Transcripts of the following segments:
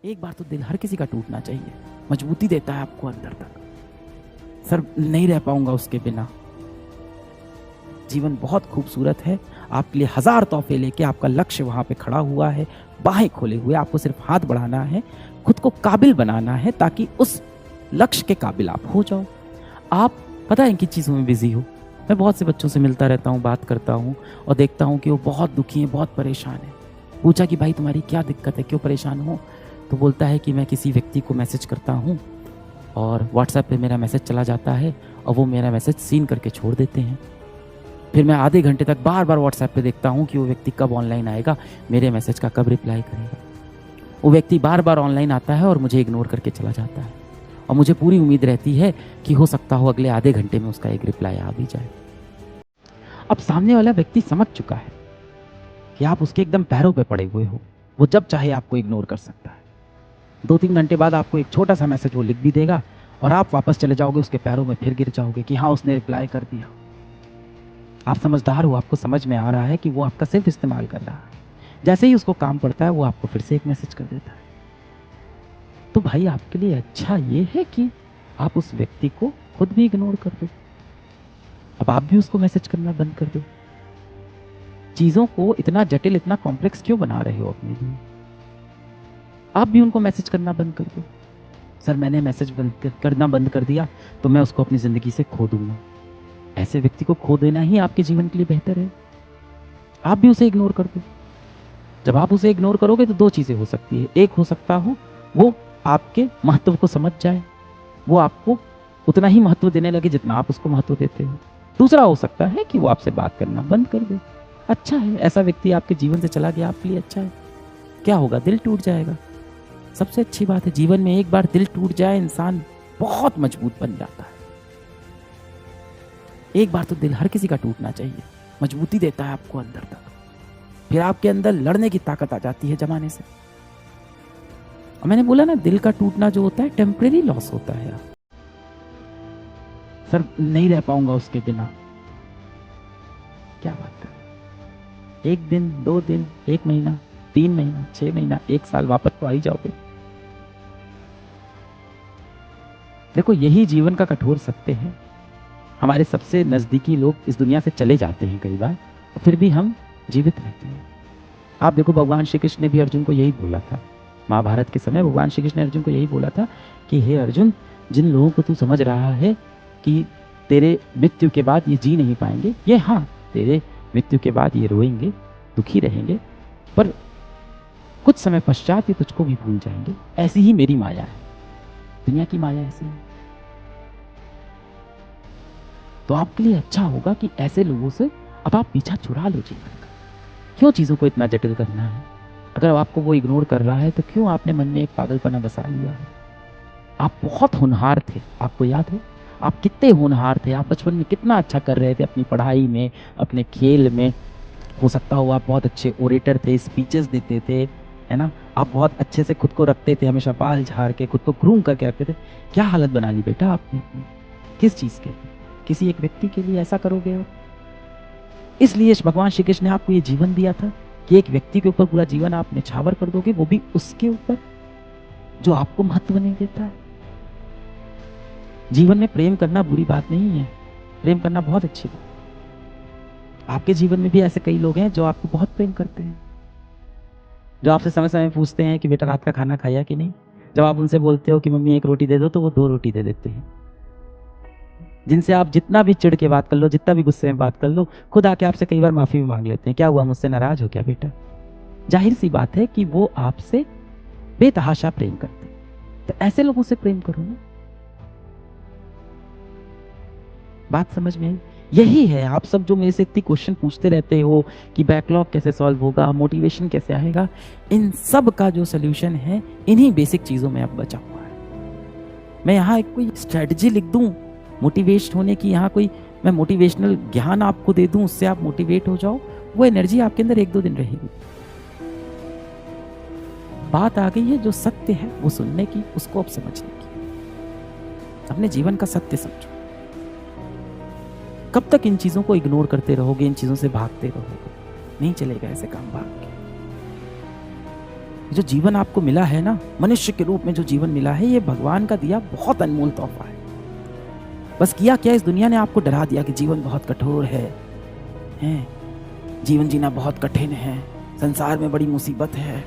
एक बार तो दिल हर किसी का टूटना चाहिए, मजबूती देता है आपको अंदर तक। सर नहीं रह पाऊंगा उसके बिना। जीवन बहुत खूबसूरत है, आपके लिए हजार तोहफे लेके आपका लक्ष्य वहां पे खड़ा हुआ है, बाहें खोले हुए, आपको सिर्फ हाथ बढ़ाना है, खुद को काबिल बनाना है ताकि उस लक्ष्य के काबिल आप हो जाओ। आप पता है इनकी चीज़ों में बिजी हो। मैं बहुत से बच्चों से मिलता रहता हूँ, बात करता हूँ और देखता हूँ कि वो बहुत दुखी हैं, बहुत परेशान हैं। पूछा कि भाई तुम्हारी क्या दिक्कत है, क्यों परेशान हो? तो बोलता है कि मैं किसी व्यक्ति को मैसेज करता हूँ और व्हाट्सएप पे मेरा मैसेज चला जाता है और वो मेरा मैसेज सीन करके छोड़ देते हैं। फिर मैं आधे घंटे तक बार बार व्हाट्सएप पे देखता हूँ कि वो व्यक्ति कब ऑनलाइन आएगा, मेरे मैसेज का कब रिप्लाई करेगा। वो व्यक्ति बार बार ऑनलाइन आता है और मुझे इग्नोर करके चला जाता है और मुझे पूरी उम्मीद रहती है कि हो सकता हो अगले आधे घंटे में उसका एक रिप्लाई आ भी जाए। अब सामने वाला व्यक्ति समझ चुका है कि आप उसके एकदम पैरों पे पड़े हुए हो, वो जब चाहे आपको इग्नोर कर सकता है। 2-3 घंटे बाद आपको एक छोटा सा मैसेज वो लिख भी देगा और आप वापस चले जाओगे उसके पैरों में, फिर गिर जाओगे कि हाँ उसने रिप्लाई कर दिया। आप समझदार हो, आपको समझ में आ रहा है कि वो आपका सिर्फ इस्तेमाल कर रहा है। जैसे ही उसको काम पड़ता है वो आपको फिर से एक मैसेज कर देता है। तो भाई आपके लिए अच्छा ये है कि आप उस व्यक्ति को खुद भी इग्नोर कर दो। अब आप भी उसको मैसेज करना बंद कर दो। चीजों को इतना जटिल, इतना कॉम्प्लेक्स क्यों बना रहे हो अपने लिए? आप भी उनको मैसेज करना बंद कर दो। सर मैंने मैसेज करना बंद कर दिया तो मैं उसको अपनी जिंदगी से खो दूंगा। ऐसे व्यक्ति को खो देना ही आपके जीवन के लिए बेहतर है। आप भी उसे इग्नोर कर दो। जब आप उसे इग्नोर करोगे तो दो चीजें हो सकती है। एक हो सकता हो वो आपके महत्व को समझ जाए, वो आपको उतना ही महत्व देने लगे जितना आप उसको महत्व देते हो। दूसरा हो सकता है कि वो आपसे बात करना बंद कर दे। अच्छा है, ऐसा व्यक्ति आपके जीवन से चला गया, आपके लिए अच्छा है। क्या होगा? दिल टूट जाएगा। सबसे अच्छी बात है, जीवन में एक बार दिल टूट जाए इंसान बहुत मजबूत बन जाता है। एक बार तो दिल हर किसी का टूटना चाहिए, मजबूती देता है आपको अंदर तक। फिर आपके अंदर लड़ने की ताकत आ जाती है जमाने से। और मैंने बोला ना, दिल का टूटना जो होता है टेम्परेरी लॉस होता है। सर नहीं रह पाऊंगा उसके बिना। क्या बात है? एक दिन, 2 दिन, 1 महीना, 3 महीना, 6 महीना, 1 साल, वापस तो आ ही जाओगे। देखो यही जीवन का कठोर सत्य है। हमारे सबसे नजदीकी लोग इस दुनिया से चले जाते हैं कई बार, फिर भी हम जीवित रहते हैं। आप देखो भगवान श्री कृष्ण ने भी अर्जुन को यही बोला था। महाभारत के समय भगवान श्री कृष्ण ने अर्जुन को यही बोला था कि हे अर्जुन, जिन लोगों को तू समझ रहा है कि तेरे मृत्यु के बाद ये जी नहीं पाएंगे, ये हाँ तेरे मृत्यु के बाद ये रोएंगे, दुखी रहेंगे, पर कुछ समय पश्चात ये तुझको भी भूल जाएंगे। ऐसी ही मेरी माया है, दुनिया की माया ऐसी है। तो आपके लिए अच्छा होगा कि ऐसे लोगों से अब आप पीछा छुड़ा लो जीवन का। क्यों चीज़ों को इतना जटिल करना है? अगर आपको वो इग्नोर कर रहा है तो क्यों आपने मन में एक पागलपना बसा लिया है? आप बहुत होनहार थे, आपको याद है? आप कितने होनहार थे, आप बचपन में कितना अच्छा कर रहे थे अपनी पढ़ाई में, अपने खेल में। हो सकता हो आप बहुत अच्छे ओरेटर थे, स्पीचेस देते थे, है ना? आप बहुत अच्छे से खुद को रखते थे, हमेशा बाल झाड़ के खुद को ग्रूम करके रखते थे। क्या हालत बना ली बेटा आपने अपनी? किस चीज़ के? किसी एक व्यक्ति के लिए ऐसा करोगे आप? इसलिए भगवान श्री कृष्ण ने आपको ये जीवन दिया था कि एक व्यक्ति के ऊपर पूरा जीवन आप निछावर कर दोगे, वो भी उसके ऊपर जो आपको महत्व नहीं देता है। जीवन में प्रेम करना बुरी बात नहीं है, प्रेम करना बहुत अच्छी बात है। आपके जीवन में भी ऐसे कई लोग हैं जो आपको बहुत प्रेम करते हैं, जो आपसे समय समय पूछते हैं कि बेटा रात का खाना खाया कि नहीं। जब आप उनसे बोलते हो कि मम्मी 1 रोटी दे दो, तो वो 2 रोटी दे देते हैं। जिनसे आप जितना भी चिढ़ के बात कर लो, जितना भी गुस्से में बात कर लो, खुद आके आपसे कई बार माफी भी मांग लेते हैं। क्या हुआ, मुझसे नाराज हो क्या बेटा? जाहिर सी बात है कि वो आपसे बेतहाशा प्रेम करते हैं। तो ऐसे लोगों से प्रेम करो ना। बात समझ में आई? यही है, आप सब जो मेरे से इतनी क्वेश्चन पूछते रहते हो कि बैकलॉग कैसे सॉल्व होगा, मोटिवेशन कैसे आएगा, इन सब का जो सोल्यूशन है इन्हीं बेसिक चीजों में अब बचा हुआ है। मैं यहाँ एक कोई स्ट्रेटजी लिख दूं मोटिवेट होने की, यहाँ कोई मैं मोटिवेशनल ज्ञान आपको दे दूं, उससे आप मोटिवेट हो जाओ, वो एनर्जी आपके अंदर 1-2 दिन रहेगी। बात आ गई है जो सत्य है वो सुनने की, उसको अब समझने की। अपने जीवन का सत्य समझो। कब तक इन चीजों को इग्नोर करते रहोगे, इन चीजों से भागते रहोगे? नहीं चलेगा ऐसे काम भाग के। जो जीवन आपको मिला है ना, मनुष्य के रूप में जो जीवन मिला है, ये भगवान का दिया बहुत अनमोल तोहफा है। बस किया क्या, इस दुनिया ने आपको डरा दिया कि जीवन बहुत कठोर है, जीवन जीना बहुत कठिन है, संसार में बड़ी मुसीबत है,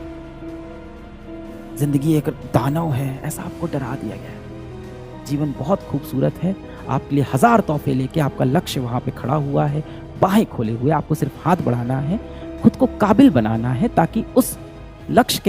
जिंदगी एक दानव है, ऐसा आपको डरा दिया गया है। जीवन बहुत खूबसूरत है, आपके लिए हजार तोहफे लेके आपका लक्ष्य वहां पे खड़ा हुआ है, बाहें खोले हुए, आपको सिर्फ हाथ बढ़ाना है, खुद को काबिल बनाना है ताकि उस लक्ष्य के